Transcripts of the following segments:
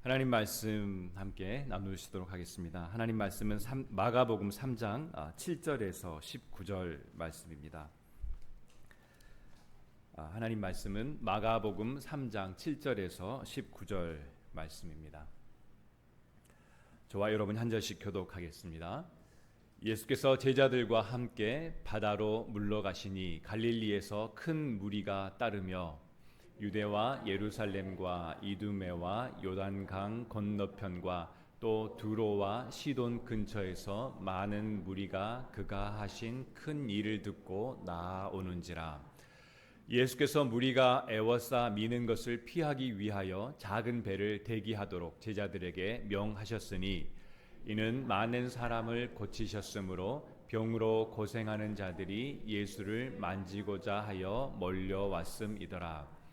하나님 말씀 함께 나누시도록 하겠습니다. 하나님 말씀은 마가복음 3장 7절에서 19절 말씀입니다. 하나님 말씀은 마가복음 3장 7절에서 19절 말씀입니다. 저와 여러분 한 절씩 교독하겠습니다. 예수께서 제자들과 함께 바다로 물러가시니 갈릴리에서 큰 무리가 따르며 유대와 예루살렘과 이두메와 요단강 건너편과 또 두로와 시돈 근처에서 많은 무리가 그가 하신 큰 일을 듣고 나아오는지라. 예수께서 무리가 애워싸 미는 것을 피하기 위하여 작은 배를 대기하도록 제자들에게 명하셨으니 이는 많은 사람을 고치셨으므로 병으로 고생하는 자들이 예수를 만지고자 하여 몰려왔음이더라.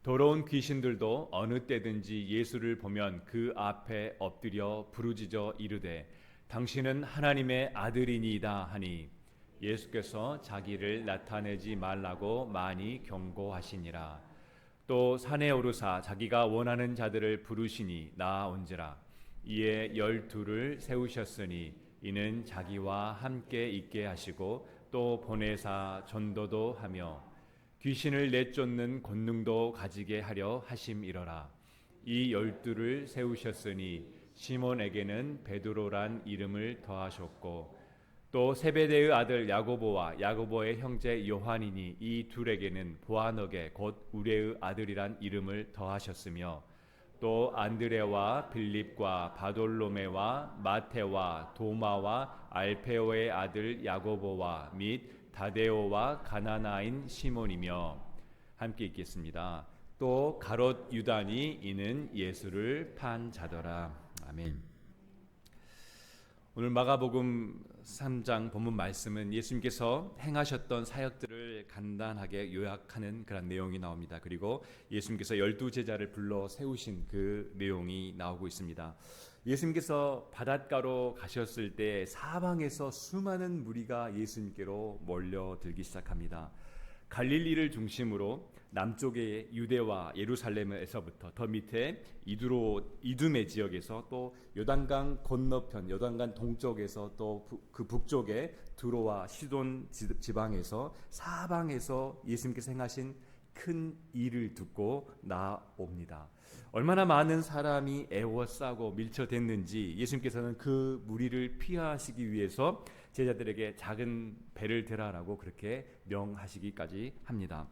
더러운 귀신들도 어느 때든지 예수를 보면 그 앞에 엎드려 부르짖어 이르되 당신은 하나님의 아들이니이다 하니 예수께서 자기를 나타내지 말라고 많이 경고하시니라. 또 산에 오르사 자기가 원하는 자들을 부르시니 나아온지라. 이에 12를 세우셨으니 이는 자기와 함께 있게 하시고 또 보내사 전도도 하며 귀신을 내쫓는 권능도 가지게 하려 하심이러라. 이 12를 세우셨으니 시몬에게는 베드로란 이름을 더하셨고 또 세베대의 아들 야고보와 야고보의 형제 요한이니 이 둘에게는 보아너게 곧 우레의 아들이란 이름을 더하셨으며 또 안드레와 빌립과 바돌로메와 마테와 도마와 알페오의 아들 야고보와 및 다데오와 가나나인 시몬이며 함께 읽겠습니다. 또 가롯 유다니 이는 예수를 판 자더라. 아멘. 오늘 마가복음 3장 본문 말씀은 예수님께서 행하셨던 사역들을 간단하게 요약하는 그런 내용이 나옵니다. 그리고 예수님께서 12제자를 불러 세우신 그 내용이 나오고 있습니다. 예수님께서 바닷가로 가셨을 때 사방에서 수많은 무리가 예수님께로 몰려들기 시작합니다. 갈릴리를 중심으로 남쪽의 유대와 예루살렘에서부터 더 밑에 이두메 지역에서 또 요단강 건너편 요단강 동쪽에서 또 그 북쪽의 두로와 시돈 지방에서 사방에서 예수님께서 행하신 큰 일을 듣고 나옵니다. 얼마나 많은 사람이 애워싸고 밀쳐댔는지 예수님께서는 그 무리를 피하시기 위해서 제자들에게 작은 배를 대라라고 그렇게 명하시기까지 합니다.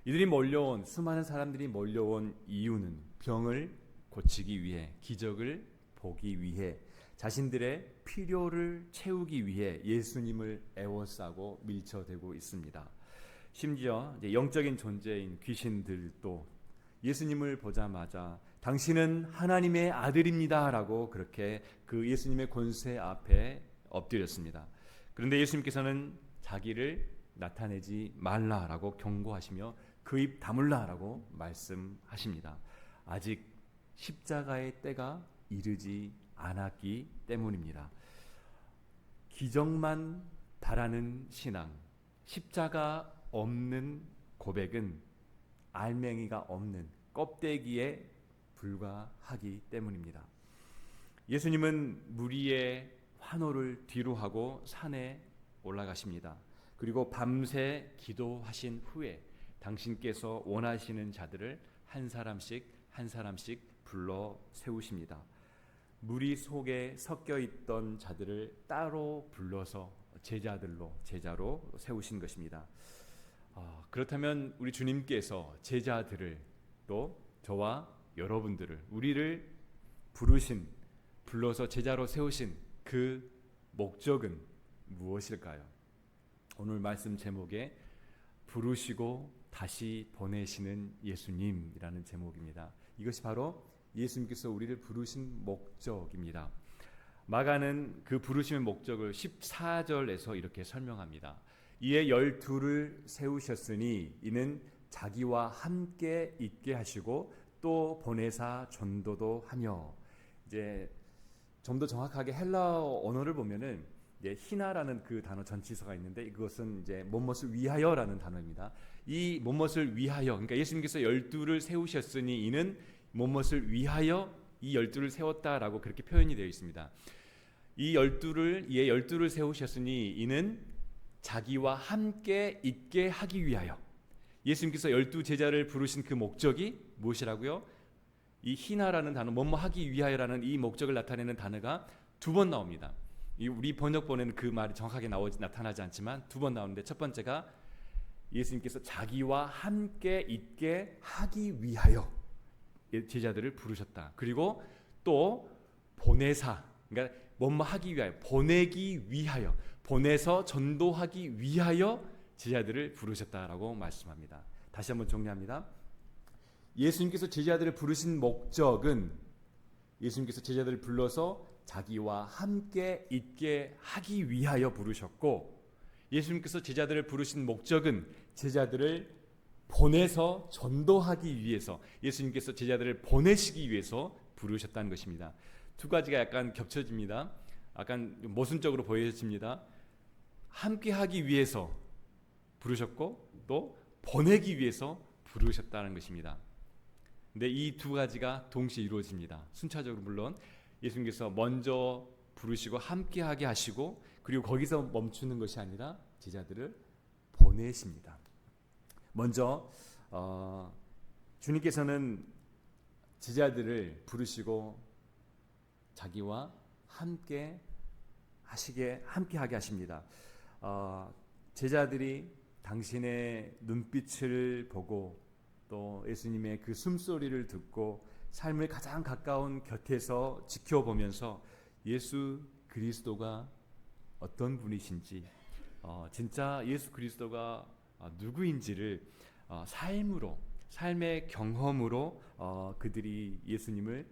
이들이 몰려온 수많은 사람들이 몰려온 이유는 병을 고치기 위해, 기적을 보기 위해, 자신들의 필요를 채우기 위해 예수님을 애워싸고 밀쳐대고 있습니다. 심지어 영적인 존재인 귀신들도 예수님을 보자마자 당신은 하나님의 아들입니다 라고 그렇게 그 예수님의 권세 앞에 엎드렸습니다. 그런데 예수님께서는 자기를 나타내지 말라라고 경고하시며 그 입 다물라라고 말씀하십니다. 아직 십자가의 때가 이르지 않았기 때문입니다. 기적만 바라는 신앙, 십자가 없는 고백은 알맹이가 없는 껍데기에 불과하기 때문입니다. 예수님은 무리의 환호를 뒤로하고 산에 올라가십니다. 그리고 밤새 기도하신 후에 당신께서 원하시는 자들을 한 사람씩 한 사람씩 불러 세우십니다. 무리 속에 섞여 있던 자들을 따로 불러서 제자로 세우신 것입니다. 그렇다면 우리 주님께서 제자들을 또 저와 여러분들을 우리를 불러서 제자로 세우신 그 목적은 무엇일까요? 오늘 말씀 제목에 부르시고 다시 보내시는 예수님이라는 제목입니다. 이것이 바로 예수님께서 우리를 부르신 목적입니다. 마가는 그 부르심의 목적을 14절에서 이렇게 설명합니다. 이에 12를 세우셨으니 이는 자기와 함께 있게 하시고 또 보내사 전도도 하며, 이제 좀 더 정확하게 헬라어 언어를 보면은 희나라는 그 단어 전치사가 있는데 이것은 이제 무엇을 위하여라는 단어입니다. 이 무엇을 위하여, 그러니까 예수님께서 12를 세우셨으니 이는 무엇을 위하여 이 12를 세웠다라고 그렇게 표현이 되어 있습니다. 이 12를 세우셨으니 이는 자기와 함께 있게 하기 위하여. 예수님께서 12제자를 부르신 그 목적이 무엇이라고요? 이 희나라는 단어, 뭐뭐 하기 위하여라는 이 목적을 나타내는 단어가 두 번 나옵니다. 우리 번역본에는 그 말이 정확하게 나타나지 않지만 두 번 나오는데, 첫 번째가 예수님께서 자기와 함께 있게 하기 위하여 제자들을 부르셨다. 그리고 또 보내사, 그러니까 뭐뭐 하기 위하여, 보내기 위하여, 보내서 전도하기 위하여 제자들을 부르셨다라고 말씀합니다. 다시 한번 정리합니다. 예수님께서 제자들을 부르신 목적은 예수님께서 제자들을 불러서 자기와 함께 있게 하기 위하여 부르셨고, 예수님께서 제자들을 부르신 목적은 제자들을 보내서 전도하기 위해서, 예수님께서 제자들을 보내시기 위해서 부르셨다는 것입니다. 두 가지가 약간 겹쳐집니다. 약간 모순적으로 보여집니다. 함께 하기 위해서 부르셨고 또 보내기 위해서 부르셨다는 것입니다. 근데 이 두 가지가 동시에 이루어집니다. 순차적으로 물론 예수님께서 먼저 부르시고 함께하게 하시고, 그리고 거기서 멈추는 것이 아니라 제자들을 보내십니다. 먼저 주님께서는 제자들을 부르시고 자기와 함께 하게 하십니다. 제자들이 당신의 눈빛을 보고 또 예수님의 그 숨소리를 듣고 삶을 가장 가까운 곁에서 지켜보면서 예수 그리스도가 어떤 분이신지, 진짜 예수 그리스도가 누구인지를 삶의 경험으로 그들이 예수님을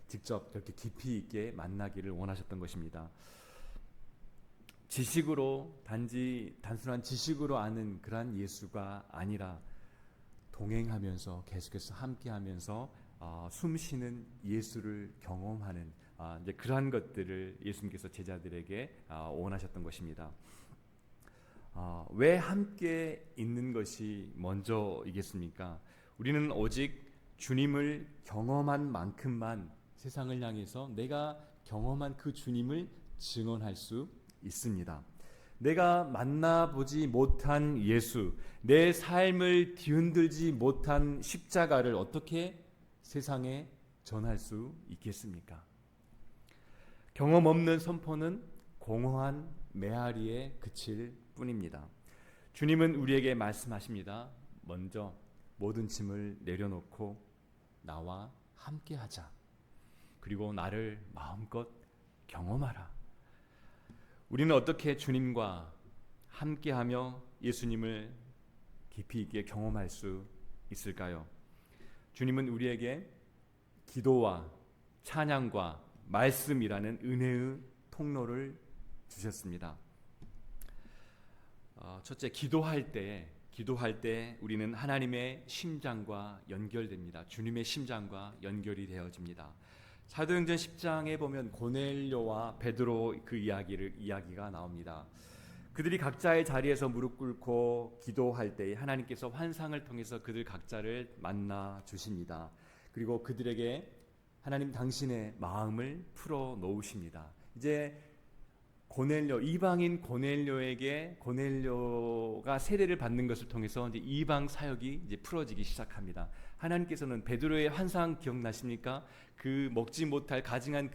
직접 그렇게 깊이 있게 만나기를 원하셨던 것입니다. 단순한 지식으로 아는 그러한 예수가 아니라 동행하면서 계속해서 함께하면서 숨쉬는 예수를 경험하는 이제 그러한 것들을 예수님께서 제자들에게 원하셨던 것입니다. 왜 함께 있는 것이 먼저이겠습니까? 우리는 오직 주님을 경험한 만큼만 세상을 향해서 내가 경험한 그 주님을 증언할 수 있습니다. 내가 만나보지 못한 예수, 내 삶을 뒤흔들지 못한 십자가를 어떻게 세상에 전할 수 있겠습니까? 경험 없는 선포는 공허한 메아리에 그칠 뿐입니다. 주님은 우리에게 말씀하십니다. 먼저 모든 짐을 내려놓고 나와 함께하자. 그리고 나를 마음껏 경험하라. 우리는 어떻게 주님과 함께하며 예수님을 깊이 있게 경험할 수 있을까요? 주님은 우리에게 기도와 찬양과 말씀이라는 은혜의 통로를 주셨습니다. 첫째, 기도할 때 우리는 하나님의 심장과 연결됩니다. 주님의 심장과 연결이 되어집니다. 사도행전 10장에 보면 고넬료와 베드로 그 이야기가 나옵니다. 그들이 각자의 자리에서 무릎 꿇고 기도할 때 하나님께서 환상을 통해서 그들 각자를 만나 주십니다. 그리고 그들에게 하나님 당신의 마음을 풀어 놓으십니다. 이제 이방인 고넬료가 세례를 받는 것을 통해서 이제 이방 사역이 이제 풀어지기 시작합니다. 하나님께서는 베드로의 환상 기억나십니까? 그 먹지 못할 가증한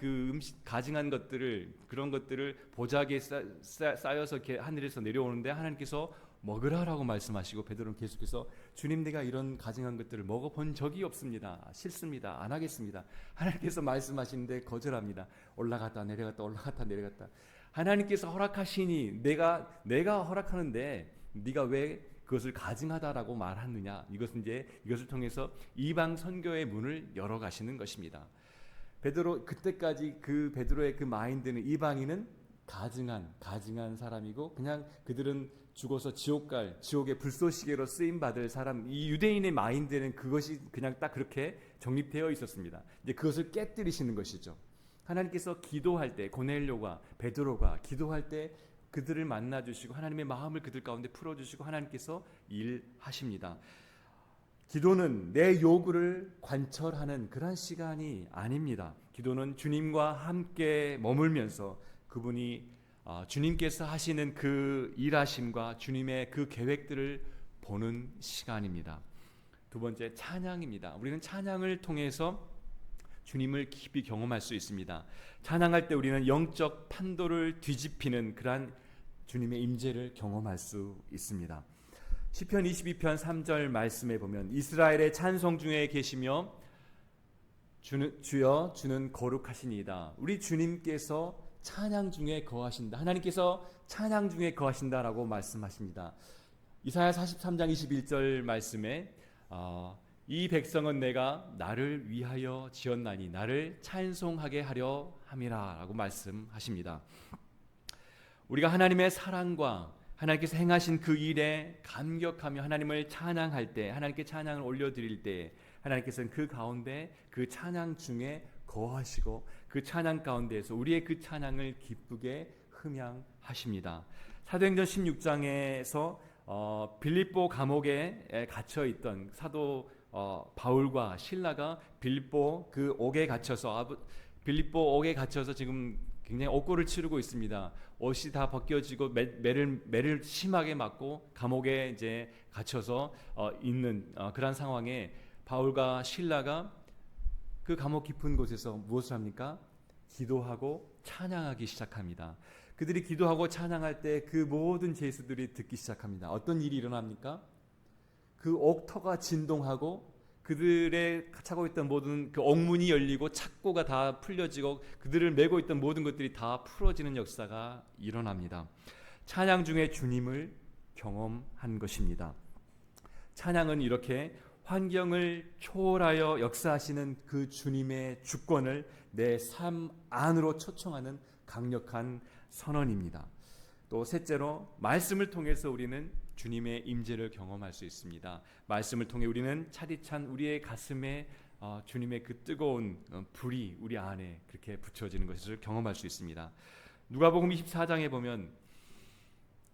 그런 것들을 보자기에 쌓여서 하늘에서 내려오는데 하나님께서 먹으라라고 말씀하시고 베드로는 계속해서 주님, 내가 이런 가증한 것들을 먹어본 적이 없습니다. 싫습니다. 안 하겠습니다. 하나님께서 말씀하시는데 거절합니다. 올라갔다 내려갔다. 하나님께서 허락하시니 내가 허락하는데 네가 왜 그것을 가증하다라고 말하느냐? 이것을 통해서 이방 선교의 문을 열어 가시는 것입니다. 그때까지 그 베드로의 그 마인드는 이방인은 가증한 사람이고 그냥 그들은 죽어서 지옥의 불쏘시개로 쓰임 받을 사람, 이 유대인의 마인드는 그것이 그냥 딱 그렇게 정립되어 있었습니다. 이제 그것을 깨뜨리시는 것이죠. 하나님께서 기도할 때 고넬료가 베드로가 기도할 때 그들을 만나 주시고 하나님의 마음을 그들 가운데 풀어 주시고 하나님께서 일하십니다. 기도는 내 요구를 관철하는 그런 시간이 아닙니다. 기도는 주님과 함께 머물면서 그분이 주님께서 하시는 그 일하심과 주님의 그 계획들을 보는 시간입니다. 두 번째, 찬양입니다. 우리는 찬양을 통해서 주님을 깊이 경험할 수 있습니다. 찬양할 때 우리는 영적 판도를 뒤집히는 그러한 주님의 임재를 경험할 수 있습니다. 시편 22편 3절 말씀에 보면 이스라엘의 찬송 중에 계시며 주여 주는 거룩하시니이다. 우리 주님께서 찬양 중에 거하신다. 하나님께서 찬양 중에 거하신다라고 말씀하십니다. 이사야 43장 21절 말씀에 이 백성은 내가 나를 위하여 지었나니 나를 찬송하게 하려 함이라 라고 말씀하십니다. 우리가 하나님의 사랑과 하나님께서 행하신 그 일에 감격하며 하나님을 찬양할 때, 하나님께 찬양을 올려드릴 때 하나님께서는 그 가운데 그 찬양 중에 거하시고 그 찬양 가운데에서 우리의 그 찬양을 기쁘게 흠양하십니다. 사도행전 16장에서 빌립보 감옥에 갇혀 있던 사도 바울과 실라가 빌립보 그 옥에 갇혀서 지금 굉장히 옥고를 치르고 있습니다. 옷이 다 벗겨지고 매를 심하게 맞고 감옥에 이제 갇혀서 있는 그런 상황에 바울과 실라가 그 감옥 깊은 곳에서 무엇을 합니까? 기도하고 찬양하기 시작합니다. 그들이 기도하고 찬양할 때 그 모든 죄수들이 듣기 시작합니다. 어떤 일이 일어납니까? 그 옥터가 진동하고 그들의 차고 있던 모든 그 옥문이 열리고 착고가 다 풀려지고 그들을 메고 있던 모든 것들이 다 풀어지는 역사가 일어납니다. 찬양 중에 주님을 경험한 것입니다. 찬양은 이렇게 환경을 초월하여 역사하시는 그 주님의 주권을 내 삶 안으로 초청하는 강력한 선언입니다. 또 셋째로 말씀을 통해서 우리는 주님의 임재를 경험할 수 있습니다. 말씀을 통해 우리는 차디찬 우리의 가슴에 주님의 그 뜨거운 불이 우리 안에 그렇게 붙여지는 것을 경험할 수 있습니다. 누가복음 24장에 보면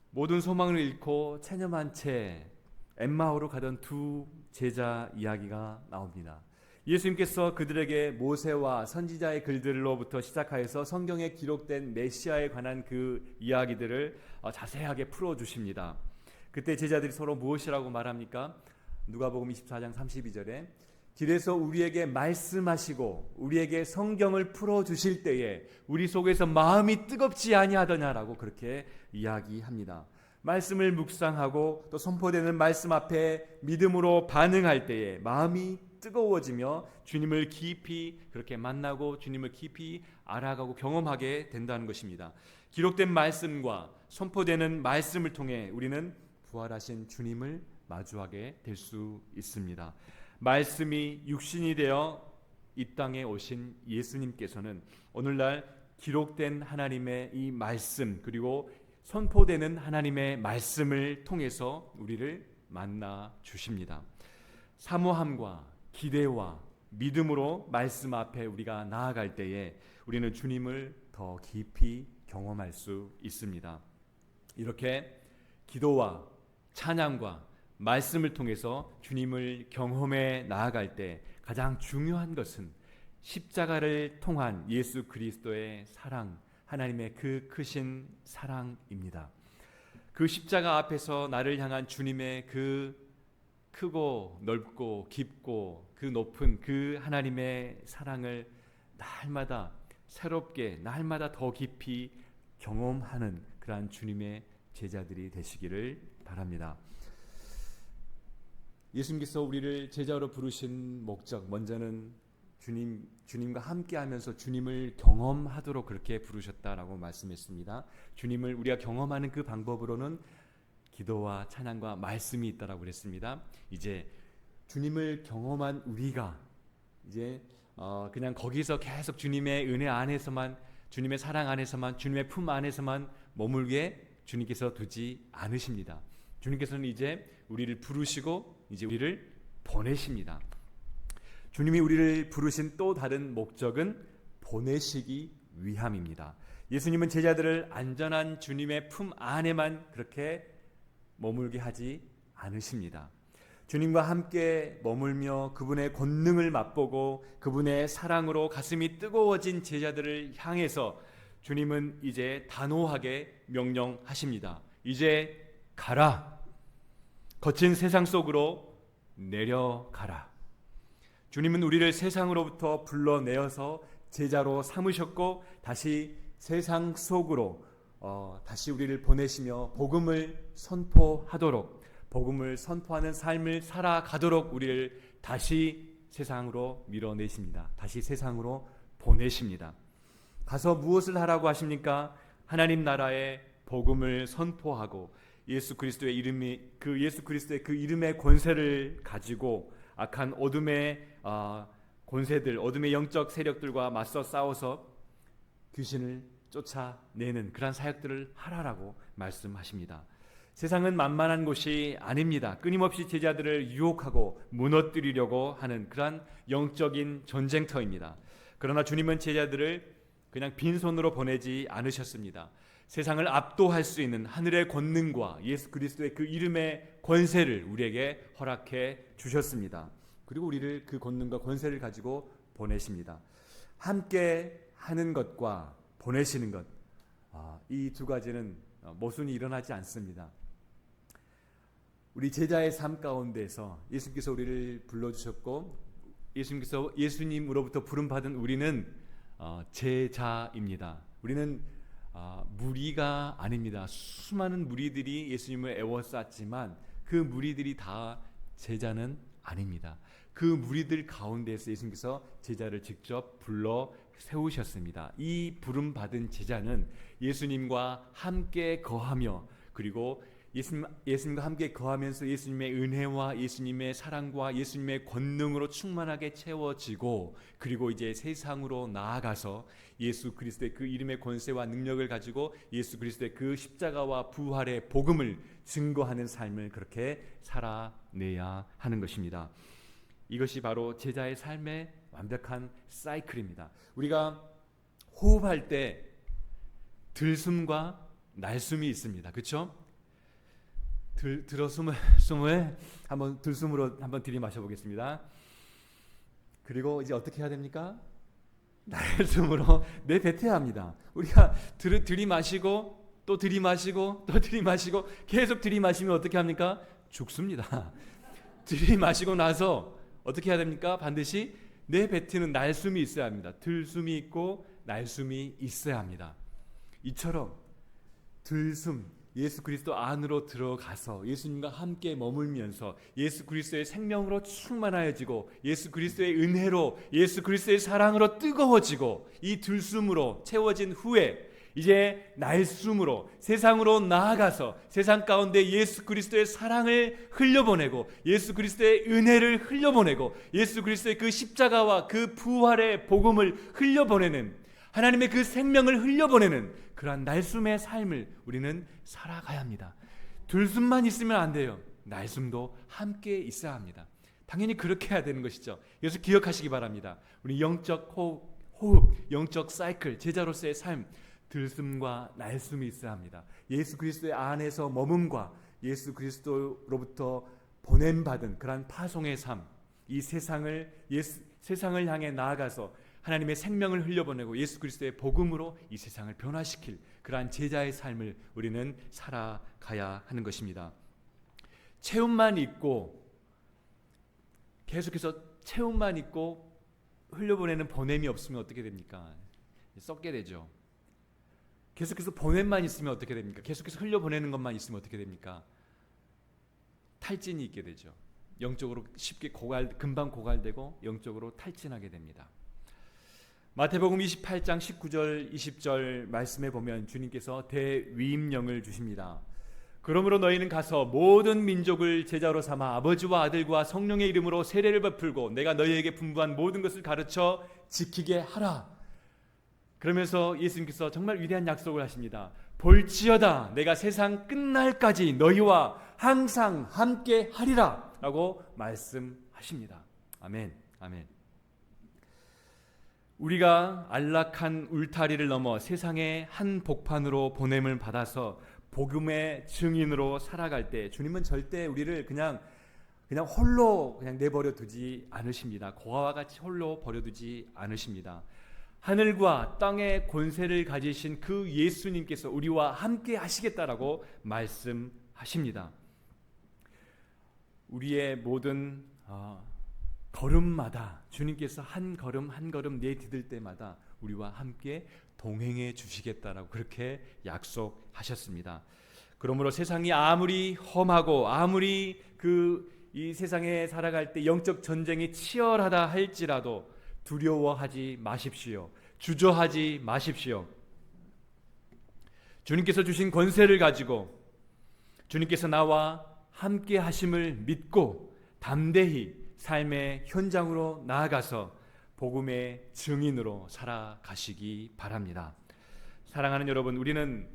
모든 소망을 잃고 체념한 채 엠마오로 가던 두 제자 이야기가 나옵니다. 예수님께서 그들에게 모세와 선지자의 글들로부터 시작하여서 성경에 기록된 메시아에 관한 그 이야기들을 자세하게 풀어주십니다. 그때 제자들이 서로 무엇이라고 말합니까? 누가복음 24장 32절에 길에서 우리에게 말씀하시고 우리에게 성경을 풀어주실 때에 우리 속에서 마음이 뜨겁지 아니하더냐라고 그렇게 이야기합니다. 말씀을 묵상하고 또 선포되는 말씀 앞에 믿음으로 반응할 때에 마음이 뜨거워지며 주님을 깊이 그렇게 만나고 주님을 깊이 알아가고 경험하게 된다는 것입니다. 기록된 말씀과 선포되는 말씀을 통해 우리는 부활하신 주님을 마주하게 될 수 있습니다. 말씀이 육신이 되어 이 땅에 오신 예수님께서는 오늘날 기록된 하나님의 이 말씀 그리고 선포되는 하나님의 말씀을 통해서 우리를 만나 주십니다. 사모함과 기대와 믿음으로 말씀 앞에 우리가 나아갈 때에 우리는 주님을 더 깊이 경험할 수 있습니다. 이렇게 기도와 찬양과 말씀을 통해서 주님을 경험해 나아갈 때 가장 중요한 것은 십자가를 통한 예수 그리스도의 사랑, 하나님의 그 크신 사랑입니다. 그 십자가 앞에서 나를 향한 주님의 그 크고 넓고 깊고 그 높은 그 하나님의 사랑을 날마다 새롭게 날마다 더 깊이 경험하는 그러한 주님의 제자들이 되시기를 바랍니다. 예수님께서 우리를 제자로 부르신 목적, 먼저는 주님과 함께하면서 주님을 경험하도록 그렇게 부르셨다라고 말씀했습니다. 주님을 우리가 경험하는 그 방법으로는 기도와 찬양과 말씀이 있다라고 그랬습니다. 이제 주님을 경험한 우리가 이제 그냥 거기서 계속 주님의 은혜 안에서만, 주님의 사랑 안에서만, 주님의 품 안에서만 머물게 주님께서 두지 않으십니다. 주님께서는 이제 우리를 부르시고 이제 우리를 보내십니다. 주님이 우리를 부르신 또 다른 목적은 보내시기 위함입니다. 예수님은 제자들을 안전한 주님의 품 안에만 그렇게 머물게 하지 않으십니다. 주님과 함께 머물며 그분의 권능을 맛보고 그분의 사랑으로 가슴이 뜨거워진 제자들을 향해서 주님은 이제 단호하게 명령하십니다. 이제 가라. 거친 세상 속으로 내려가라. 주님은 우리를 세상으로부터 불러내어서 제자로 삼으셨고 다시 세상 속으로 다시 우리를 보내시며 복음을 선포하도록, 복음을 선포하는 삶을 살아가도록 우리를 다시 세상으로 밀어내십니다. 다시 세상으로 보내십니다. 가서 무엇을 하라고 하십니까? 하나님 나라의 복음을 선포하고 예수 그리스도의 이름의 권세를 가지고 악한 어둠의 권세들, 어둠의 영적 세력들과 맞서 싸워서 귀신을 쫓아내는 그런 사역들을 하라라고 말씀하십니다. 세상은 만만한 곳이 아닙니다. 끊임없이 제자들을 유혹하고 무너뜨리려고 하는 그런 영적인 전쟁터입니다. 그러나 주님은 제자들을 그냥 빈손으로 보내지 않으셨습니다. 세상을 압도할 수 있는 하늘의 권능과 예수 그리스도의 그 이름의 권세를 우리에게 허락해 주셨습니다. 그리고 우리를 그 권능과 권세를 가지고 보내십니다. 함께 하는 것과 보내시는 것, 이 두 가지는 모순이 일어나지 않습니다. 우리 제자의 삶 가운데서 예수님께서 우리를 불러주셨고 예수님으로부터 부름받은 우리는 제자입니다. 우리는 무리가 아닙니다. 수많은 무리들이 예수님을 애워쌌지만 그 무리들이 다 제자는 아닙니다. 그 무리들 가운데서 예수님께서 제자를 직접 불러 세우셨습니다. 이 부름받은 제자는 예수님과 함께 거하며 그리고 예수님과 함께 거하면서 예수님의 은혜와 예수님의 사랑과 예수님의 권능으로 충만하게 채워지고 그리고 이제 세상으로 나아가서 예수 그리스도의 그 이름의 권세와 능력을 가지고 예수 그리스도의 그 십자가와 부활의 복음을 증거하는 삶을 그렇게 살아내야 하는 것입니다. 이것이 바로 제자의 삶의 완벽한 사이클입니다. 우리가 호흡할 때 들숨과 날숨이 있습니다. 그렇죠? 숨을 한번 들숨으로 한번 들이마셔 보겠습니다. 그리고 이제 어떻게 해야 됩니까? 날숨으로 내뱉어야 합니다. 우리가 들이마시고 또 들이마시고 또 들이마시고 계속 들이마시면 어떻게 합니까? 죽습니다. 들이마시고 나서 어떻게 해야 됩니까? 반드시 내뱉는 날숨이 있어야 합니다. 들숨이 있고 날숨이 있어야 합니다. 이처럼 들숨, 예수 그리스도 안으로 들어가서 예수님과 함께 머물면서 예수 그리스도의 생명으로 충만하여지고 예수 그리스도의 은혜로 예수 그리스도의 사랑으로 뜨거워지고 이 들숨으로 채워진 후에 이제 날숨으로 세상으로 나아가서 세상 가운데 예수 그리스도의 사랑을 흘려보내고 예수 그리스도의 은혜를 흘려보내고 예수 그리스도의 그 십자가와 그 부활의 복음을 흘려보내는 하나님의 그 생명을 흘려보내는 그러한 날숨의 삶을 우리는 살아가야 합니다. 들숨만 있으면 안 돼요. 날숨도 함께 있어야 합니다. 당연히 그렇게 해야 되는 것이죠. 그래서 기억하시기 바랍니다. 우리 영적 호흡, 영적 사이클, 제자로서의 삶, 들숨과 날숨이 있어야 합니다. 예수 그리스도의 안에서 머문과 예수 그리스도로부터 보냄받은 그러한 파송의 삶, 이 세상을 향해 나아가서 하나님의 생명을 흘려보내고 예수 그리스도의 복음으로 이 세상을 변화시킬 그러한 제자의 삶을 우리는 살아가야 하는 것입니다. 체험만 있고 계속해서 체험만 있고 흘려보내는 보냄이 없으면 어떻게 됩니까? 썩게 되죠. 계속해서 보냄만 있으면 어떻게 됩니까? 계속해서 흘려보내는 것만 있으면 어떻게 됩니까? 탈진이 있게 되죠. 영적으로 쉽게 금방 고갈되고 영적으로 탈진하게 됩니다. 마태복음 28장 19절 20절 말씀에 보면 주님께서 대위임령을 주십니다. 그러므로 너희는 가서 모든 민족을 제자로 삼아 아버지와 아들과 성령의 이름으로 세례를 베풀고 내가 너희에게 분부한 모든 것을 가르쳐 지키게 하라. 그러면서 예수님께서 정말 위대한 약속을 하십니다. 볼지어다 내가 세상 끝날까지 너희와 항상 함께 하리라 라고 말씀하십니다. 아멘. 아멘. 우리가 안락한 울타리를 넘어 세상의 한 복판으로 보냄을 받아서 복음의 증인으로 살아갈 때 주님은 절대 우리를 그냥 그냥 홀로 그냥 내버려 두지 않으십니다. 고아와 같이 홀로 버려두지 않으십니다. 하늘과 땅의 권세를 가지신 그 예수님께서 우리와 함께 하시겠다라고 말씀하십니다. 우리의 모든 걸음마다 주님께서 한 걸음 한 걸음 내디딜 때마다 우리와 함께 동행해 주시겠다라고 그렇게 약속하셨습니다. 그러므로 세상이 아무리 험하고 아무리 이 세상에 살아갈 때 영적 전쟁이 치열하다 할지라도 두려워하지 마십시오. 주저하지 마십시오. 주님께서 주신 권세를 가지고 주님께서 나와 함께 하심을 믿고 담대히 삶의 현장으로 나아가서 복음의 증인으로 살아가시기 바랍니다. 사랑하는 여러분, 우리는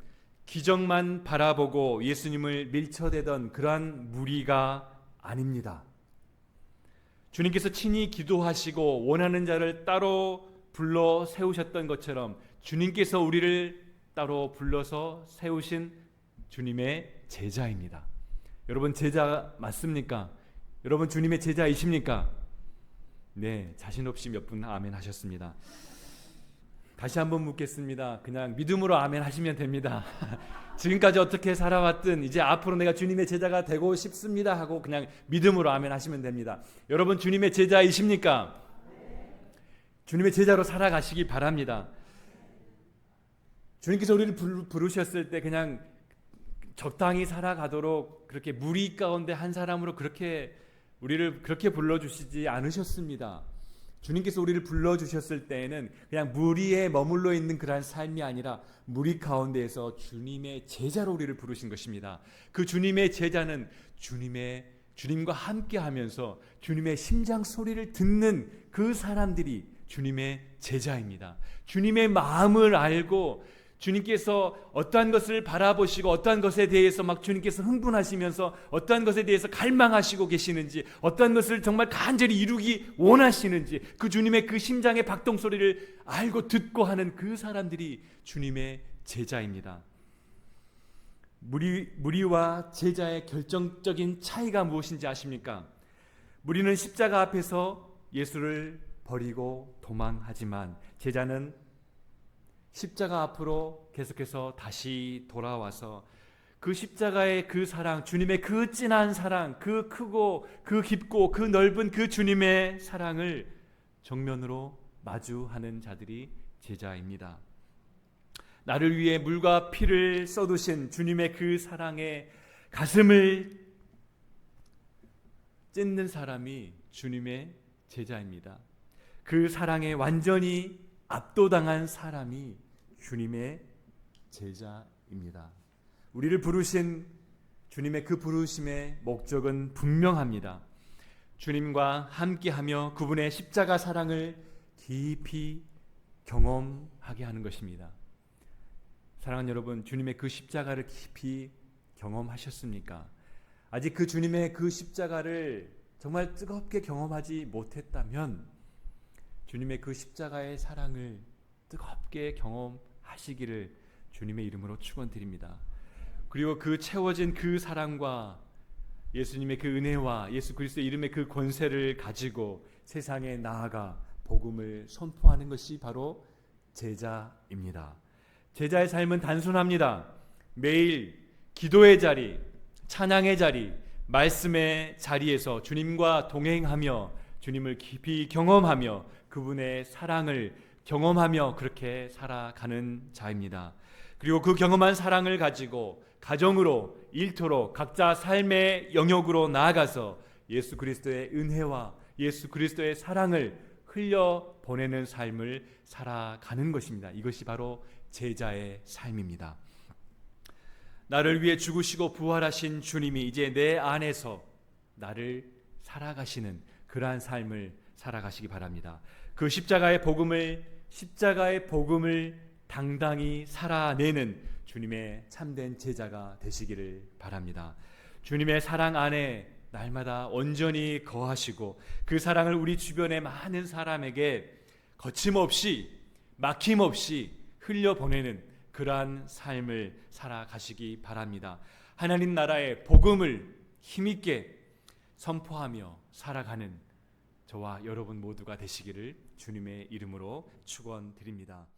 기적만 바라보고 예수님을 밀쳐대던 그러한 무리가 아닙니다. 주님께서 친히 기도하시고 원하는 자를 따로 불러 세우셨던 것처럼 주님께서 우리를 따로 불러서 세우신 주님의 제자입니다. 여러분 제자 맞습니까? 여러분 주님의 제자이십니까? 네, 자신 없이 몇 분 아멘 하셨습니다. 다시 한번 묻겠습니다. 그냥 믿음으로 아멘 하시면 됩니다. 지금까지 어떻게 살아왔든 이제 앞으로 내가 주님의 제자가 되고 싶습니다 하고 그냥 믿음으로 아멘 하시면 됩니다. 여러분 주님의 제자이십니까? 주님의 제자로 살아가시기 바랍니다. 주님께서 우리를 부르셨을 때 그냥 적당히 살아가도록 그렇게 무리 가운데 한 사람으로 우리를 그렇게 불러주시지 않으셨습니다. 주님께서 우리를 불러주셨을 때에는 그냥 무리에 머물러 있는 그러한 삶이 아니라 무리 가운데에서 주님의 제자로 우리를 부르신 것입니다. 그 주님의 제자는 주님과 함께 하면서 주님의 심장 소리를 듣는 그 사람들이 주님의 제자입니다. 주님의 마음을 알고 주님께서 어떠한 것을 바라보시고 어떠한 것에 대해서 막 주님께서 흥분하시면서 어떠한 것에 대해서 갈망하시고 계시는지 어떠한 것을 정말 간절히 이루기 원하시는지 그 주님의 그 심장의 박동 소리를 알고 듣고 하는 그 사람들이 주님의 제자입니다. 무리와 제자의 결정적인 차이가 무엇인지 아십니까? 무리는 십자가 앞에서 예수를 버리고 도망하지만 제자는 십자가 앞으로 계속해서 다시 돌아와서 그 십자가의 그 사랑, 주님의 그 진한 사랑, 그 크고 그 깊고 그 넓은 그 주님의 사랑을 정면으로 마주하는 자들이 제자입니다. 나를 위해 물과 피를 쏟으신 주님의 그 사랑에 가슴을 찢는 사람이 주님의 제자입니다. 그 사랑에 완전히 압도당한 사람이 주님의 제자입니다. 우리를 부르신 주님의 그 부르심의 목적은 분명합니다. 주님과 함께하며 그분의 십자가 사랑을 깊이 경험하게 하는 것입니다. 사랑하는 여러분, 주님의 그 십자가를 깊이 경험하셨습니까? 아직 그 주님의 그 십자가를 정말 뜨겁게 경험하지 못했다면 주님의 그 십자가의 사랑을 뜨겁게 경험하시기를 주님의 이름으로 축원드립니다. 그리고 그 채워진 그 사랑과 예수님의 그 은혜와 예수 그리스도의 이름의 그 권세를 가지고 세상에 나아가 복음을 선포하는 것이 바로 제자입니다. 제자의 삶은 단순합니다. 매일 기도의 자리, 찬양의 자리, 말씀의 자리에서 주님과 동행하며 주님을 깊이 경험하며 그분의 사랑을 경험하며 그렇게 살아가는 자입니다. 그리고 그 경험한 사랑을 가지고 가정으로, 일터로, 각자 삶의 영역으로 나아가서 예수 그리스도의 은혜와 예수 그리스도의 사랑을 흘려 보내는 삶을 살아가는 것입니다. 이것이 바로 제자의 삶입니다. 나를 위해 죽으시고 부활하신 주님이 이제 내 안에서 나를 살아가시는 그러한 삶을 살아가시기 바랍니다. 그 십자가의 복음을 당당히 살아내는 주님의 참된 제자가 되시기를 바랍니다. 주님의 사랑 안에 날마다 온전히 거하시고 그 사랑을 우리 주변의 많은 사람에게 거침없이 막힘없이 흘려보내는 그러한 삶을 살아가시기 바랍니다. 하나님 나라의 복음을 힘있게 선포하며 살아가는 저와 여러분 모두가 되시기를 주님의 이름으로 축원드립니다.